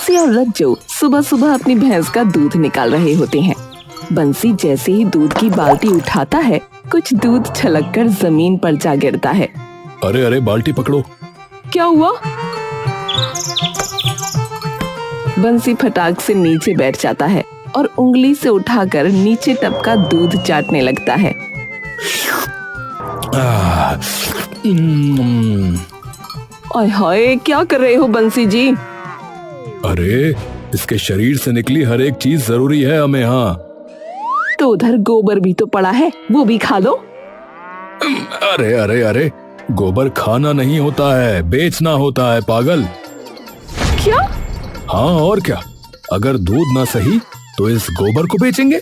बंसी और रज्जू सुबह सुबह अपनी भैंस का दूध निकाल रहे होते हैं। बंसी जैसे ही दूध की बाल्टी उठाता है, कुछ दूध छलककर जमीन पर जा गिरता है। अरे अरे, बाल्टी पकड़ो। क्या हुआ? बंसी फटाक से नीचे बैठ जाता है और उंगली से उठाकर नीचे टपका दूध चाटने लगता है। ओए हाय, क्या कर रहे हो बंसी जी? अरे, इसके शरीर से निकली हर एक चीज जरूरी है हमें। हाँ, तो उधर गोबर भी तो पड़ा है, वो भी खा लो। अरे अरे अरे, गोबर खाना नहीं होता है, बेचना होता है पागल। क्या? हाँ और क्या, अगर दूध ना सही तो इस गोबर को बेचेंगे।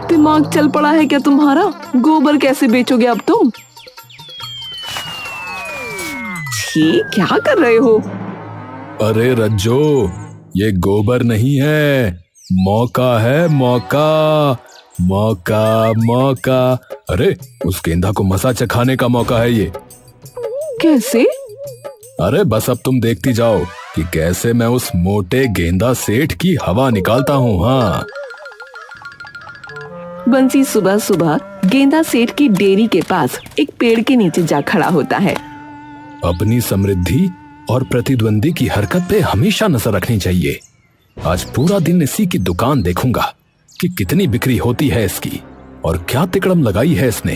दिमाग चल पड़ा है क्या तुम्हारा? गोबर कैसे बेचोगे अब तुम? छी, क्या कर रहे हो? अरे रज्जो, ये गोबर नहीं है, मौका है, मौका मौका मौका। अरे, उस गेंदा को मसा चखाने का मौका है ये। कैसे? अरे बस अब तुम देखती जाओ कि कैसे मैं उस मोटे गेंदा सेठ की हवा निकालता हूँ। हाँ। बंसी सुबह सुबह गेंदा सेठ की डेयरी के पास एक पेड़ के नीचे जा खड़ा होता है। अपनी समृद्धि और प्रतिद्वंदी की हरकत पे हमेशा नजर रखनी चाहिए। आज पूरा दिन इसी की दुकान देखूंगा कि कितनी बिक्री होती है इसकी, और क्या तिकड़म लगाई है इसने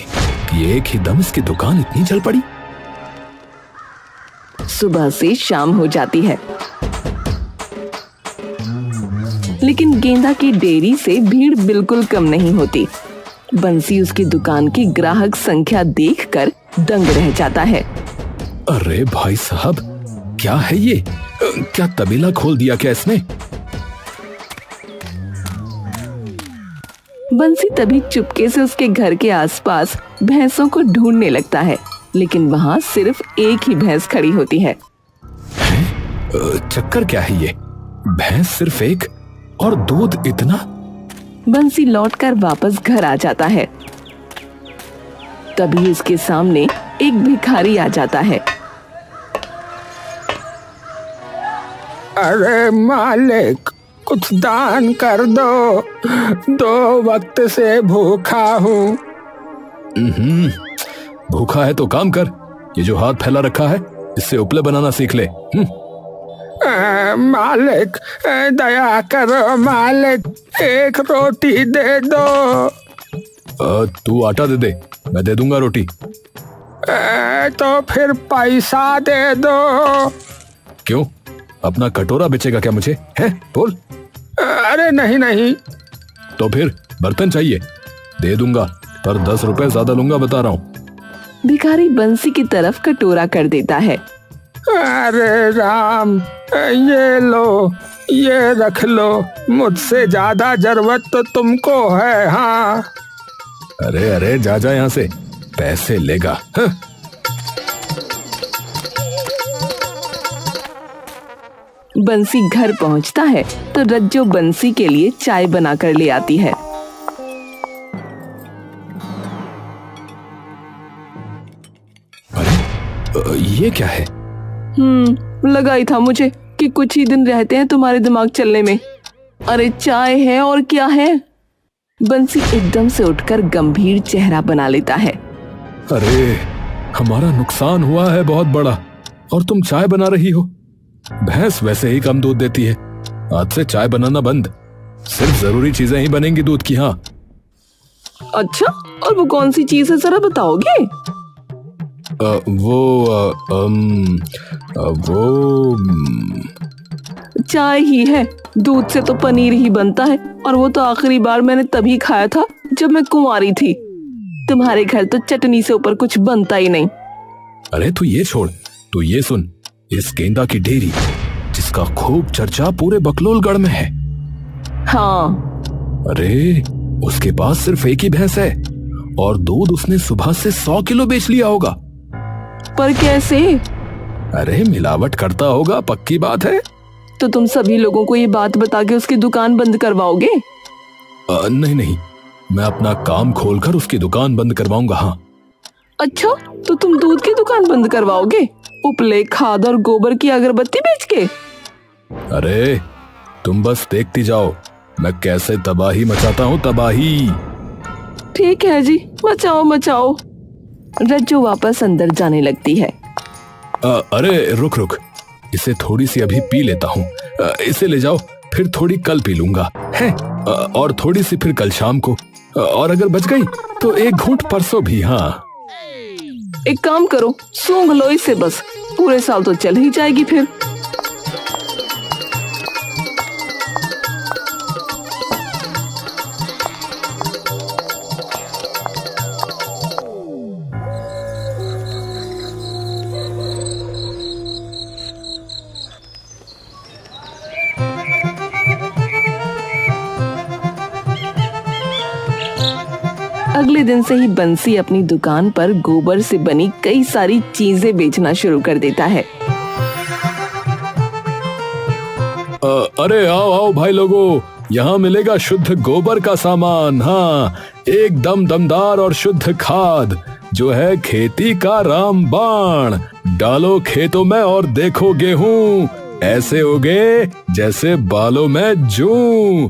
कि एक ही दम इसकी दुकान इतनी चल पड़ी। सुबह से शाम हो जाती है, लेकिन गेंदा की डेयरी से भीड़ बिल्कुल कम नहीं होती। बंसी उसकी दुकान की ग्राहक संख्या देखकर दंग रह जाता है। अरे भाई साहब, क्या है ये? क्या तबीला खोल दिया क्या इसने? बंसी तभी चुपके से उसके घर के आसपास भैंसों को ढूंढने लगता है, लेकिन वहाँ सिर्फ एक ही भैंस खड़ी होती है। चक्कर क्या है ये? भैंस सिर्फ एक और दूध इतना? बंसी लौटकर वापस घर आ जाता है। तभी उसके सामने एक भिखारी आ जाता है। अरे मालिक, कुछ दान कर दो, 2 वक्त से भूखा हूँ। भूखा है तो काम कर, ये जो हाथ फैला रखा है इससे उपले बनाना सीख ले। मालिक, दया करो मालिक, एक रोटी दे दो। तू आटा दे दे, मैं दे दूंगा रोटी। तो फिर पैसा दे दो। क्यों, अपना कटोरा बेचेगा क्या मुझे? है बोल। अरे नहीं नहीं। तो फिर बर्तन चाहिए? दे दूंगा, पर 10 रुपए ज्यादा लूंगा, बता रहा हूँ। भिखारी बंसी की तरफ कटोरा कर देता है। अरे राम, ये लो, ये रख लो, मुझसे ज्यादा जरूरत तो तुमको है। हाँ। अरे अरे, जा जा यहाँ से, पैसे लेगा। हाँ? बंसी घर पहुंचता है तो रज्जो बंसी के लिए चाय बनाकर ले आती है। अरे, ये क्या है? लगा ही था मुझे कि कुछ ही दिन रहते हैं तुम्हारे दिमाग चलने में। अरे चाय है और क्या है? बंसी एकदम से उठकर गंभीर चेहरा बना लेता है। अरे, हमारा नुकसान हुआ है बहुत बड़ा, और तुम चाय बना रही हो। भैंस वैसे ही कम दूध देती है, आज से चाय बनाना बंद, सिर्फ जरूरी चीजें ही बनेंगी दूध की। हाँ। अच्छा, और वो कौन सी चीज है, जरा बताओगे? वो चाय ही है, दूध से तो पनीर ही बनता है, और वो तो आखिरी बार मैंने तभी खाया था जब मैं कुंवारी थी। तुम्हारे घर तो चटनी से ऊपर कुछ बनता ही नहीं। अरे तू ये छोड़, तू ये सुन, इस गेंदा की डेयरी जिसका खूब चर्चा पूरे बकलोलगढ़ में है। हाँ। अरे, उसके पास सिर्फ एक ही भैंस है, और दूध उसने सुबह से 100 किलो बेच लिया होगा। पर कैसे? अरे मिलावट करता होगा, पक्की बात है। तो तुम सभी लोगों को ये बात बता के उसकी दुकान बंद करवाओगे? नहीं नहीं, मैं अपना काम खोलकर उसकी दुकान बंद करवाऊंगा। हाँ। अच्छा, तो तुम दूध की दुकान बंद करवाओगे, उपले, खाद और गोबर की अगरबत्ती बेच के? अरे तुम बस देखती जाओ, मैं कैसे तबाही मचाता हूँ, तबाही। ठीक है जी, मचाओ मचाओ। रज्जू वापस अंदर जाने लगती है। अरे रुक रुक, इसे थोड़ी सी अभी पी लेता हूँ। इसे ले जाओ, फिर थोड़ी कल पी लूंगा है, और थोड़ी सी फिर कल शाम को, और अगर बच गई तो एक घूंट परसों भी। हाँ एक काम करो, सूंघ लो इसे, बस पूरे साल तो चल ही जाएगी फिर। अगले दिन से ही बंसी अपनी दुकान पर गोबर से बनी कई सारी चीजें बेचना शुरू कर देता है। अरे आओ आओ भाई लोगों, यहाँ मिलेगा शुद्ध गोबर का सामान। हाँ, एकदम दमदार और शुद्ध खाद जो है खेती का रामबाण। डालो खेतों में और देखो गेहूं ऐसे उगे जैसे बालों में जूं।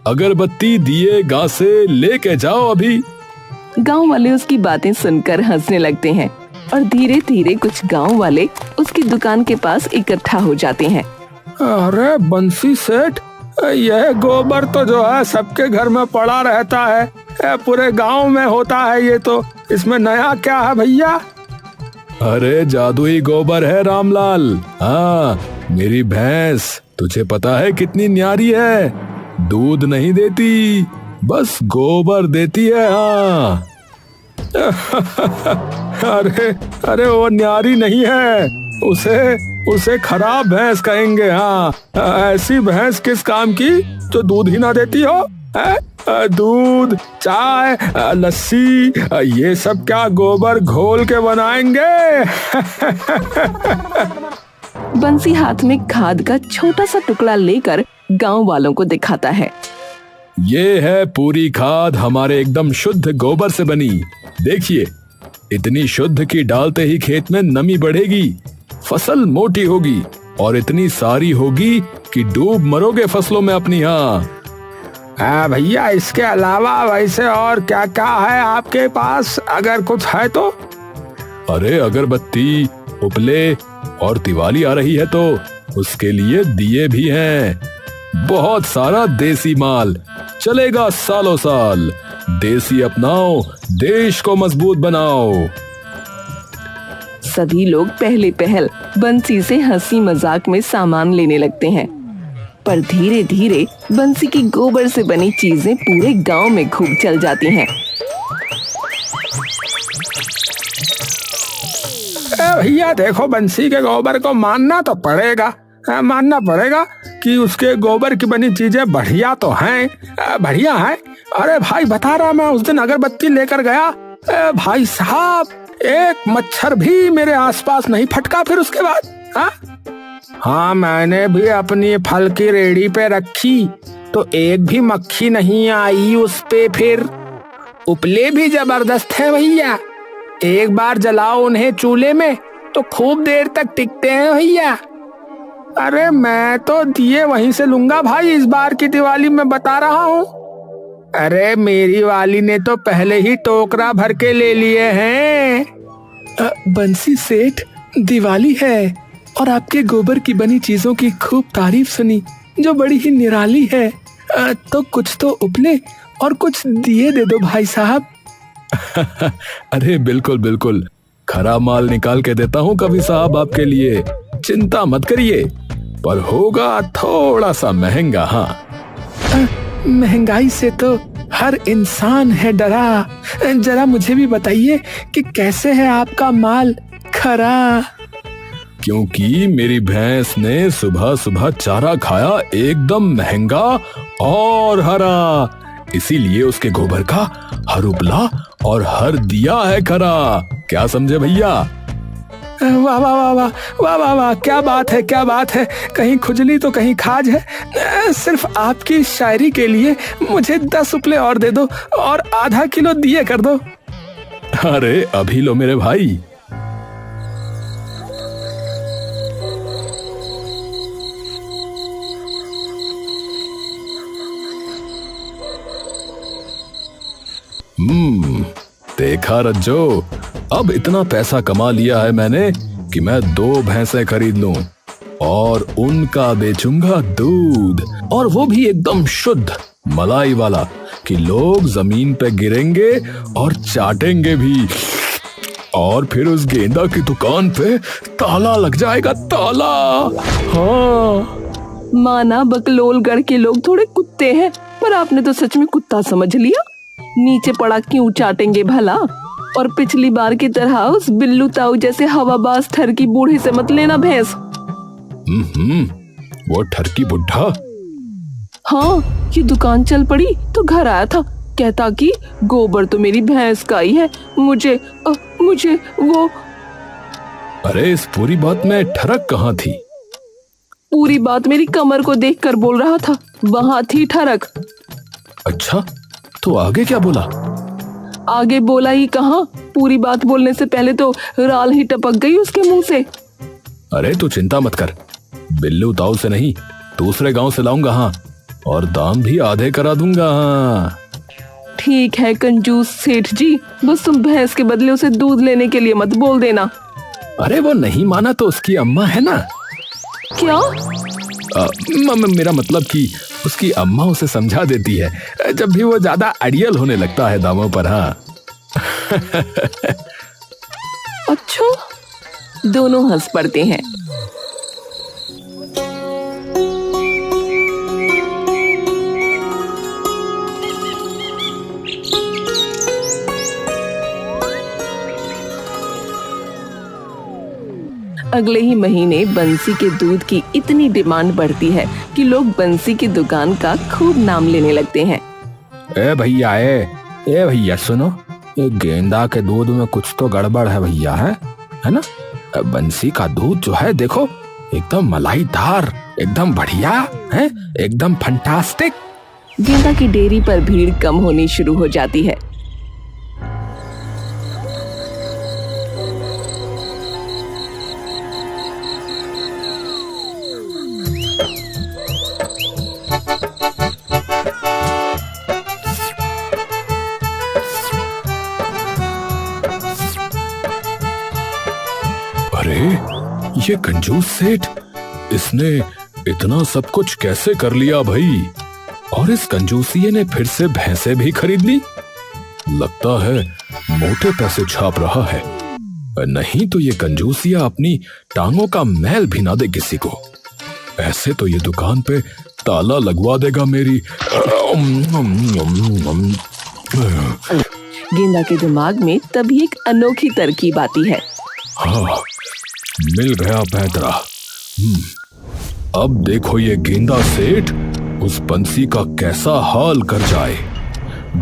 अगरबत्ती दिए गासे लेके जाओ अभी। गांव वाले उसकी बातें सुनकर हंसने लगते हैं और धीरे धीरे कुछ गांव वाले उसकी दुकान के पास इकट्ठा हो जाते हैं। अरे बंसी सेठ, यह गोबर तो जो है सबके घर में पड़ा रहता है, पूरे गांव में होता है ये तो, इसमें नया क्या है भैया? अरे जादुई गोबर है रामलाल। हाँ, मेरी भैंस तुझे पता है कितनी न्यारी है, दूध नहीं देती, बस गोबर देती है। हाँ अरे अरे वो न्यारी नहीं है, उसे खराब भैंस कहेंगे। हाँ, ऐसी भैंस किस काम की जो दूध ही ना देती हो? दूध, चाय, लस्सी, ये सब क्या गोबर घोल के बनाएंगे? बंसी हाथ में खाद का छोटा सा टुकड़ा लेकर गांव वालों को दिखाता है। ये है पूरी खाद हमारे एकदम शुद्ध गोबर से बनी। देखिए, इतनी शुद्ध कि डालते ही खेत में नमी बढ़ेगी, फसल मोटी होगी और इतनी सारी होगी कि डूब मरोगे फसलों में अपनी। हाँ भैया, इसके अलावा वैसे और क्या क्या है आपके पास, अगर कुछ है तो? अरे अगरबत्ती, उपले और दिवाली आ रही है तो उसके लिए दिए भी हैं। बहुत सारा देसी माल चलेगा सालों साल। देसी अपनाओ, देश को मजबूत बनाओ। सभी लोग पहले पहल बंसी से हंसी मजाक में सामान लेने लगते हैं, पर धीरे धीरे बंसी की गोबर से बनी चीजें पूरे गांव में खूब चल जाती हैं। भैया देखो, बंसी के गोबर को मानना तो पड़ेगा, मानना पड़ेगा कि उसके गोबर की बनी चीजें बढ़िया तो हैं, बढ़िया हैं। अरे भाई बता रहा, मैं उस दिन अगरबत्ती लेकर गया, भाई साहब एक मच्छर भी मेरे आसपास नहीं फटका। फिर उसके बाद हाँ, मैंने भी अपनी फल की रेहड़ी पे रखी तो एक भी मक्खी नहीं आई उस पे। फिर उपले भी जबरदस्त है भैया, एक बार जलाओ उन्हें चूल्हे में तो खूब देर तक टिकते हैं भैया। अरे मैं तो दिए वहीं से लूंगा भाई, इस बार की दिवाली में बता रहा हूँ। अरे मेरी वाली ने तो पहले ही टोकरा भर के ले लिए हैं। बंसी सेठ, दिवाली है और आपके गोबर की बनी चीजों की खूब तारीफ सुनी जो बड़ी ही निराली है, तो कुछ तो उपले और कुछ दिए दे दो भाई साहब। अरे बिल्कुल बिल्कुल, खरा माल निकाल के देता हूँ कभी साहब आपके लिए, चिंता मत करिए, पर होगा थोड़ा सा महंगा। हाँ, महंगाई से तो हर इंसान है डरा, जरा मुझे भी बताइए कि कैसे है आपका माल खरा? क्योंकि मेरी भैंस ने सुबह सुबह चारा खाया एकदम महंगा और हरा, इसीलिए उसके गोबर का हर उपला और हर दिया है खरा। क्या समझे भैया? वाह वाह वाह वाह वाह वाह वाह, क्या बात है, क्या बात है। कहीं खुजली तो कहीं खाज है। सिर्फ आपकी शायरी के लिए मुझे 10 उपले और दे दो और आधा किलो दिए कर दो। अरे अभी लो मेरे भाई। देखा रज्जो, अब इतना पैसा कमा लिया है मैंने कि मैं 2 भैंसें खरीद लूं और उनका बेचूंगा दूध, और वो भी एकदम शुद्ध मलाई वाला, कि लोग जमीन पे गिरेंगे और चाटेंगे भी। और फिर उस गेंदा की दुकान पे ताला लग जाएगा, ताला। हाँ, माना बकलोलगढ़ के लोग थोड़े कुत्ते हैं, पर आपने तो सच में कुत्ता समझ लिया। नीचे पड़ा क्यों चाटेंगे भला? और पिछली बार की तरह उस बिल्लू ताऊ जैसे हवाबाज ठरकी बूढ़े से मत लेना भैंस। वो ठरकी बुढ़ा? हाँ, ये दुकान चल पड़ी तो घर आया था, कहता कि गोबर तो मेरी भैंस का ही है, मुझे वो। अरे इस पूरी बात में ठरक कहाँ थी? पूरी बात मेरी कमर को देखकर बोल रहा था, वहां थी ठरक। अच्छा, तो आगे क्या बोला? आगे बोला ही कहाँ, पूरी बात बोलने से पहले तो राल ही टपक गई उसके मुंह से। अरे तू चिंता मत कर, बिल्लू ताऊ से नहीं, दूसरे गांव से लाऊंगा। हाँ, और दाम भी आधे करा दूंगा। हाँ, ठीक है कंजूस सेठ जी, बस तुम भैंस के बदले उसे दूध लेने के लिए मत बोल देना। अरे वो नहीं माना तो उसकी अम्मा है ना। क्या? मेरा मतलब कि उसकी अम्मा उसे समझा देती है जब भी वो ज्यादा अड़ियल होने लगता है दामों पर। हाँ। अच्छा, दोनों हंस पड़ते हैं। अगले ही महीने बंसी के दूध की इतनी डिमांड बढ़ती है कि लोग बंसी की दुकान का खूब नाम लेने लगते हैं। ए भैया सुनो, ये गेंदा के दूध में कुछ तो गड़बड़ है भैया, है ना? बंसी का दूध जो है देखो, एकदम मलाईदार, एकदम बढ़िया है, एकदम फंटास्टिक। गेंदा की डेयरी पर भीड़ कम होनी शुरू हो जाती है। अरे ये कंजूस सेठ, इसने इतना सब कुछ कैसे कर लिया भाई? और इस कंजूसिये ने फिर से भैंसे भी खरीद ली। लगता है मोटे पैसे छाप रहा है, नहीं तो ये कंजूसिया अपनी टांगों का मैल भी ना दे किसी को। ऐसे तो ये दुकान पे ताला लगवा देगा मेरी। गेंदा के दिमाग में तभी एक अनोखी तरकीब आती है। हाँ, मिल गया पैतरा। अब देखो ये गेंदा सेठ उस बंसी का कैसा हाल कर जाए।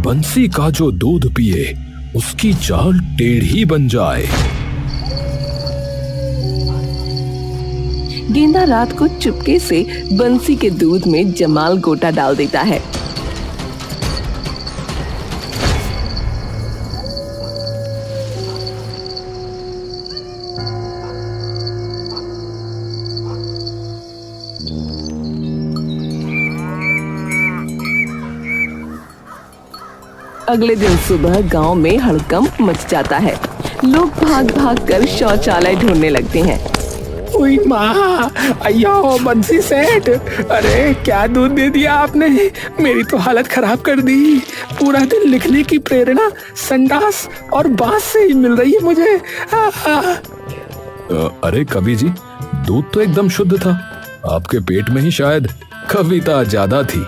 बंसी का जो दूध पिए उसकी चाल टेढ़ी बन जाए। गेंदा रात को चुपके से बंसी के दूध में जमाल गोटा डाल देता है। अगले दिन सुबह गांव में हड़कंप मच जाता है। लोग भाग भाग कर शौचालय ढूंढने लगते हैं। ओए माँ, अयो बंसी सेठ, अरे क्या दूध दे दिया आपने, मेरी तो हालत खराब कर दी। पूरा दिन लिखने की प्रेरणा संडास और बांस से ही मिल रही है मुझे। अरे कवि जी, दूध तो एकदम शुद्ध था, आपके पेट में ही शायद कविता ज्यादा थी।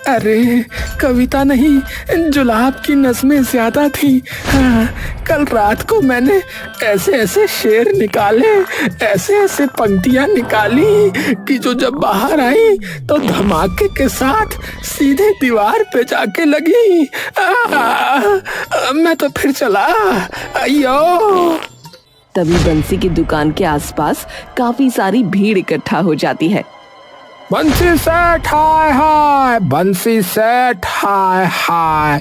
अरे कविता नहीं, जुलाब की नज़में ज्यादा थी। हाँ, कल रात को मैंने ऐसे ऐसे शेर निकाले, ऐसे ऐसे पंक्तियां निकाली कि जो जब बाहर आई तो धमाके के साथ सीधे दीवार पे जाके लगी। मैं तो फिर चला। अयो! तभी बंसी की दुकान के आसपास काफी सारी भीड़ इकट्ठा हो जाती है। बंसी सेठ हाय हाय, बंसी सेठ हाय हाय,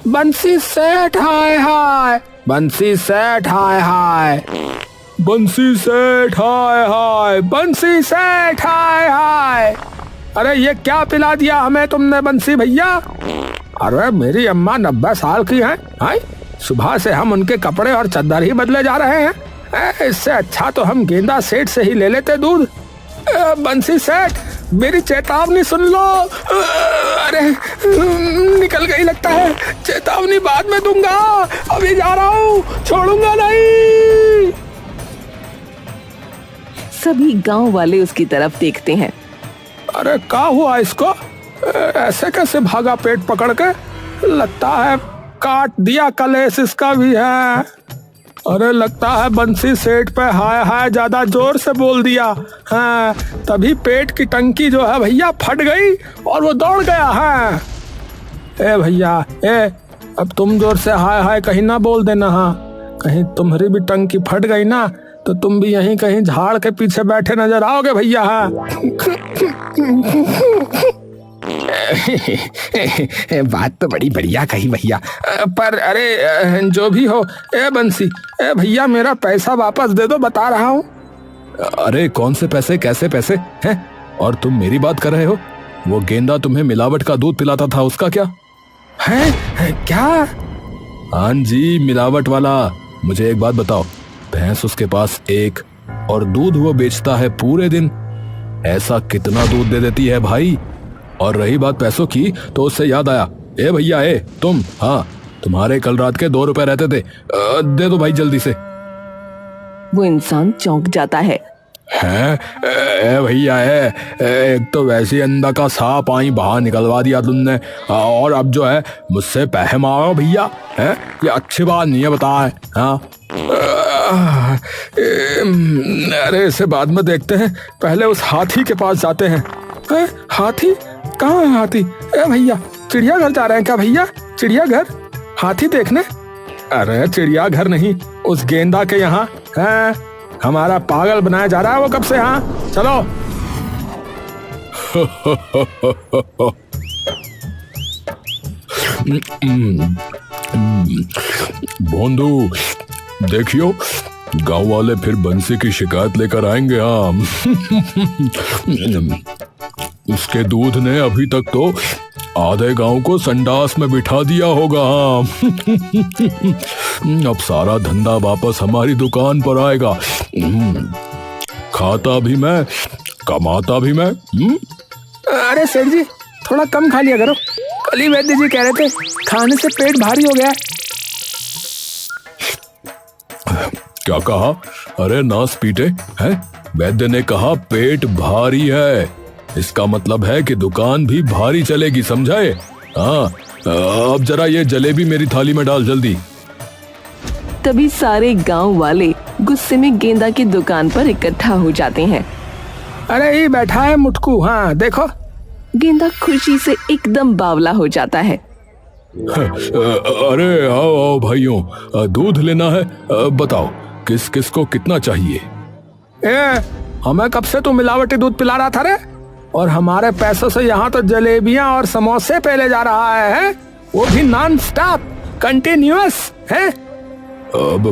बंसी सेठ हाय हाय, बंसी सेठ हाय हाय, बंसी सेठ हाय हाय, बंसी सेठ हाय हाय। अरे ये क्या पिला दिया हमें तुमने बंसी भैया? अरे मेरी अम्मा 90 साल की हैं, सुबह से हम उनके कपड़े और चादर ही बदले जा रहे हैं। इससे अच्छा तो हम गेंदा सेठ से ही ले लेते दूध। बंसी सेठ, मेरी चेतावनी सुन लो। अरे निकल गई लगता है, चेतावनी बाद में दूंगा, अभी जा रहा हूँ, छोड़ूंगा नहीं। सभी गांव वाले उसकी तरफ देखते हैं। अरे क्या हुआ इसको, ऐसे कैसे भागा पेट पकड़ के? लगता है काट दिया कलेश इसका भी है। अरे लगता है बंसी सेठ पे हाय हाय ज्यादा जोर से बोल दिया, हाँ तभी पेट की टंकी जो है भैया फट गई और वो दौड़ गया है। ए भैया अब तुम जोर से हाय हाय कहीं ना बोल देना, हाँ कहीं तुम्हारी भी टंकी फट गई ना तो तुम भी यहीं कहीं झाड़ के पीछे बैठे नजर आओगे भैया। हाँ बात तो बड़ी बढ़िया कही भैया, पर अरे जो भी हो, ए बंसी, ए भैया मेरा पैसा वापस दे दो, बता रहा हूँ। अरे कौन से पैसे, कैसे पैसे हैं? और तुम मेरी बात कर रहे हो? वो गेंदा तुम्हें मिलावट का दूध पिलाता था, उसका क्या है? क्या? हाँ जी, मिलावट वाला। मुझे एक बात बताओ, भैंस उसके पास एक और दूध वो बेचता है पूरे दिन, ऐसा कितना दूध दे देती है भाई? और रही बात पैसों की, तो उससे याद आया, ए भैया तुम, हाँ तुम्हारे कल रात के 2 रुपए रहते थे, दे दो भाई जल्दी से। वो इंसान चौंक जाता है। भैया एक तो वैसे अंदर का सांप आई बाहर निकलवा दिया तुमने, और अब जो है मुझसे पैसे मांगो भैया, है ये अच्छी बात नहीं है, बता है। हाँ अरे इसे बाद में देखते हैं, पहले उस हाथी के पास जाते हैं। हाथी कहाँ है? हाथी, ए भैया चिड़ियाघर जा रहे हैं क्या भैया? चिड़ियाघर हाथी देखने? अरे चिड़ियाघर नहीं, उस गेंदा के यहाँ है, हमारा पागल बनाया जा रहा है वो कब से। हाँ चलो। भोंदू देखियो, गांव वाले फिर बंसी की शिकायत लेकर आएंगे। हाँ उसके दूध ने अभी तक तो आधे गांव को संडास में बिठा दिया होगा। हाँ अब सारा धंधा वापस हमारी दुकान पर आएगा। खाता भी मैं, कमाता भी मैं। अरे सेठ जी थोड़ा कम खा लिया करो, कल ही वैद्य जी कह रहे थे खाने से पेट भारी हो गया। क्या कहा? अरे नास पीटे हैं, वैद्य ने कहा पेट भारी है, इसका मतलब है कि दुकान भी भारी चलेगी, समझाए? हाँ अब जरा ये जलेबी मेरी थाली में डाल जल्दी। तभी सारे गांव वाले गुस्से में गेंदा की दुकान पर इकट्ठा हो जाते हैं। अरे ये बैठा है मुटकू, हाँ देखो। गेंदा खुशी से एकदम बावला हो जाता है। अरे आओ आओ भाइयों, दूध लेना है, बताओ किस किस को कितना चाहिए? हमें कब से तू मिलावटी दूध पिला रहा था रे, और हमारे पैसों से यहाँ तो जलेबियां और समोसे पहले जा रहा है, वो भी नॉन स्टॉप कंटिन्यूअस है। अब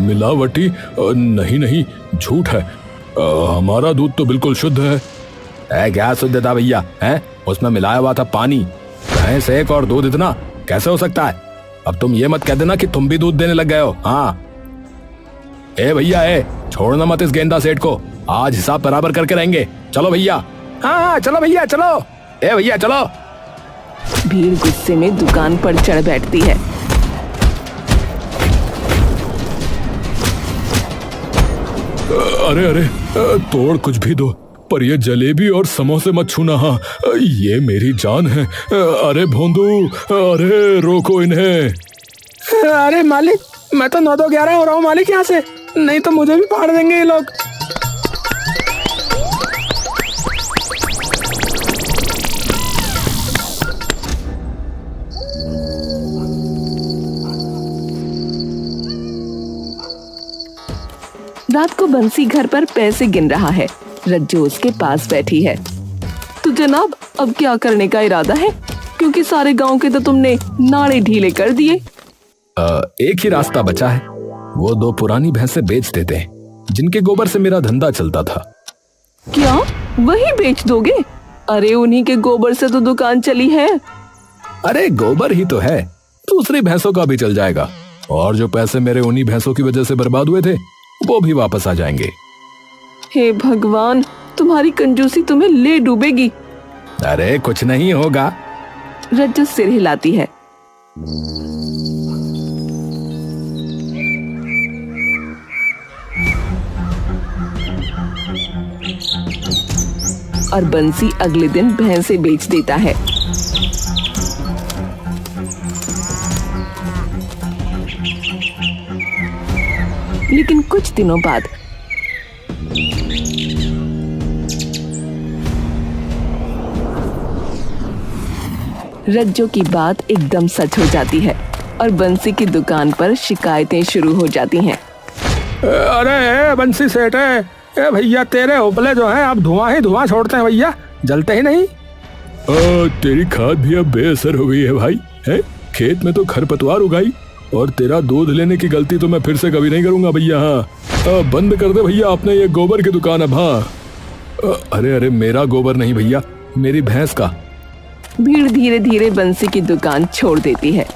मिलावटी नहीं नहीं, झूठ है, हमारा दूध तो बिल्कुल शुद्ध है। क्या शुद्ध था भैया? है उसमें मिलाया हुआ था पानी, भैंस एक और दूध इतना कैसे हो सकता है? अब तुम ये मत कह देना कि तुम भी दूध देने लग गए हो। हाँ भैया छोड़ना मत इस गेंदा सेठ को, आज हिसाब बराबर करके रहेंगे। चलो भैया। हाँ चलो भैया चलो। भैया चलो। भीड़ गुस्से में दुकान पर चढ़ बैठती है। अरे अरे तोड़ कुछ भी दो, पर ये जलेबी और समोसे मत छूना। हाँ ये मेरी जान है। अरे भोंदू, अरे रोको इन्हें। अरे मालिक मैं तो 9-2-11 हो रहा हूँ मालिक, यहाँ से नहीं तो मुझे भी फाड़ देंगे ये लोग। रात को बंसी घर पर पैसे गिन रहा है। रज्जू उसके पास बैठी है। तो जनाब अब क्या करने का इरादा है, क्योंकि सारे गांव के तो तुमने नाड़े ढीले कर दिए। एक ही रास्ता बचा है, वो 2 पुरानी भैंसें बेच देते हैं, जिनके गोबर से मेरा धंधा चलता था। क्या वही बेच दोगे? अरे उन्हीं के गोबर से तो दुकान चली है। अरे गोबर ही तो है, दूसरी भैंसों का भी चल जाएगा, और जो पैसे मेरे उन्हीं भैंसों की वजह से बर्बाद हुए थे वो भी वापस आ जाएंगे। हे भगवान, तुम्हारी कंजूसी तुम्हें ले डूबेगी। अरे कुछ नहीं होगा। रज्जो सिर हिलाती है। और बंसी अगले दिन भैंसे बेच देता है। लेकिन कुछ दिनों बाद रज्जो की बात एकदम सच हो जाती है और बंसी की दुकान पर शिकायतें शुरू हो जाती हैं। अरे बंसी सेठ है, ए भैया तेरे उपले जो हैं अब धुआं ही धुआं छोड़ते हैं भैया, जलते ही नहीं। तेरी खाद भी अब बेअसर हो गई है भाई। है खेत में तो खरपतवार उगाई, और तेरा दूध लेने की गलती तो मैं फिर से कभी नहीं करूंगा भैया। हाँ बंद कर दे भैया अपने ये गोबर की दुकान अब। हाँ अरे अरे मेरा गोबर नहीं भैया, मेरी भैंस का। भीड़ धीरे धीरे बंसी की दुकान छोड़ देती है।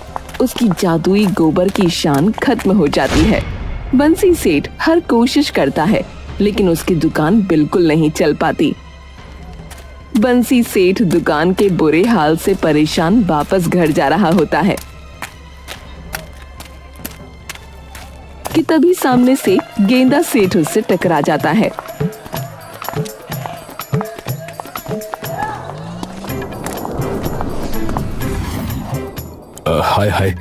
उसकी जादुई गोबर की शान खत्म हो जाती है। बंसी सेठ हर कोशिश करता है लेकिन उसकी दुकान बिल्कुल नहीं चल पाती। बंसी सेठ दुकान के बुरे हाल से परेशान वापस घर जा रहा होता है कि तभी सामने से गेंदा सेठ उससे टकरा जाता है। हाय हाय,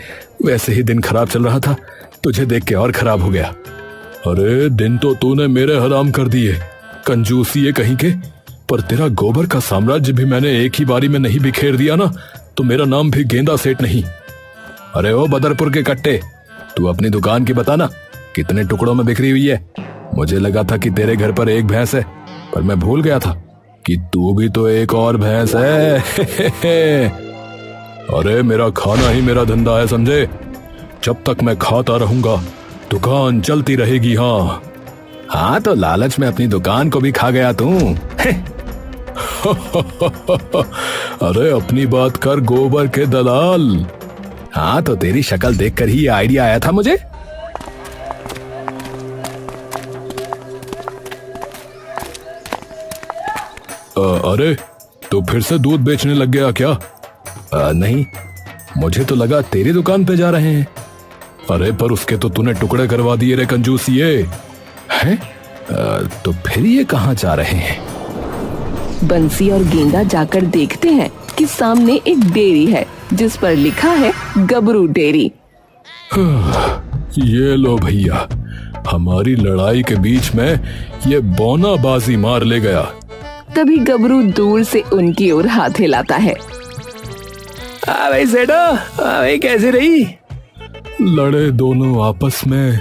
वैसे ही दिन खराब चल रहा था, तुझे देख के और खराब हो गया। अरे दिन तो तूने मेरे हराम कर दिए, कंजूसी है कहीं के। पर तेरा गोबर का साम्राज्य भी मैंने एक ही बारी में नहीं बिखेर दिया ना, तो मेरा नाम भी गेंदा सेठ नहीं। अरे ओ बदरपुर के कट्टे, तू अपनी दुकान की बता ना, कितने टुकड़ों में बिखरी हुई है। मुझे लगा था कि तेरे घर पर एक भैंस है, पर मैं भूल गया था कि तू भी तो एक और भैंस है। अरे मेरा खाना ही मेरा धंधा है, समझे। जब तक मैं खाता रहूंगा दुकान चलती रहेगी। हाँ हाँ, तो लालच में अपनी दुकान को भी खा गया तू। अरे अपनी बात कर गोबर के दलाल। हाँ तो तेरी शक्ल देखकर ही ये आइडिया आया था मुझे। अरे तो फिर से दूध बेचने लग गया क्या? नहीं, मुझे तो लगा तेरी दुकान पे जा रहे हैं। अरे पर उसके तो तूने टुकड़े करवा दिए रे कंजूसिए। हैं? तो फिर ये कहाँ जा रहे हैं? बंसी और गेंदा जाकर देखते हैं कि सामने एक डेयरी है जिस पर लिखा है गबरू डेयरी। ये लो भैया, हमारी लड़ाई के बीच में ये बौना बाजी मार ले गया। तभी गबरू दूर से उनकी ओर हाथ हिलाता है। भाई सेठो, भाई कैसी रही? लड़े दोनों आपस में,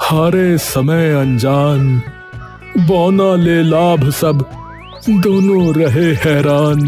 हारे समय अनजान, बौना ले लाभ सब, दोनों रहे हैरान।